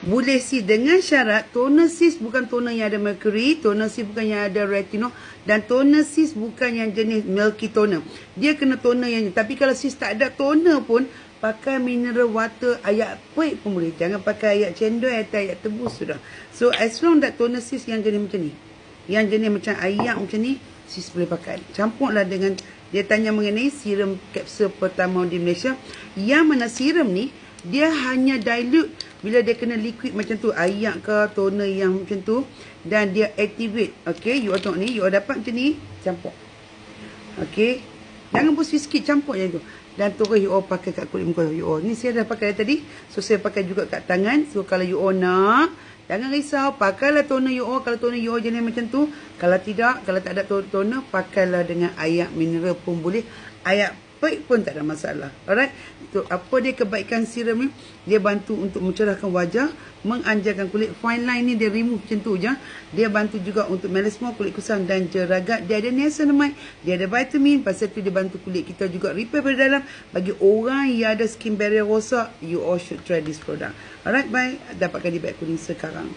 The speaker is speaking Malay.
Boleh sis, dengan syarat toner sis bukan toner yang ada mercury, toner sis bukan yang ada retinol, dan toner sis bukan yang jenis milky toner. Dia kena toner yang, tapi kalau sis tak ada toner pun, pakai mineral water ayak peik pun boleh. Jangan pakai ayak cendol atau ayak tebus sudah. So as long that toner sis yang jenis macam ni, yang jenis macam ayak macam ni, sis boleh pakai. Campurlah dengan, dia tanya mengenai serum kapsul pertama di Malaysia. Yang mana serum ni, dia hanya dilute bila dia kena liquid macam tu, ayak ke toner yang macam tu, dan dia activate. Okay, you all tengok ni, you all dapat macam ni, campur. Okay, jangan pun sikit, campur je tu. Dan terus you all pakai kat kulit muka you all. Ni saya dah pakai tadi, so saya pakai juga kat tangan. So kalau you all nak, jangan risau, pakailah toner you all. Kalau toner you all jenis macam tu, kalau tidak, kalau tak ada toner, pakailah dengan ayak mineral pun boleh, ayak peik pun tak ada masalah. Alright. So, apa dia kebaikan serum ni? Dia bantu untuk mencerahkan wajah, menganjarkan kulit. Fine line ni dia remove macam tu je. Dia bantu juga untuk melasma, kulit kusam dan jeragat. Dia ada niacinamide, dia ada vitamin. Pasal tu dia bantu kulit kita juga repair pada dalam. Bagi orang yang ada skin barrier rosak, you all should try this product. Alright, bye. Dapatkan di beg kuning sekarang.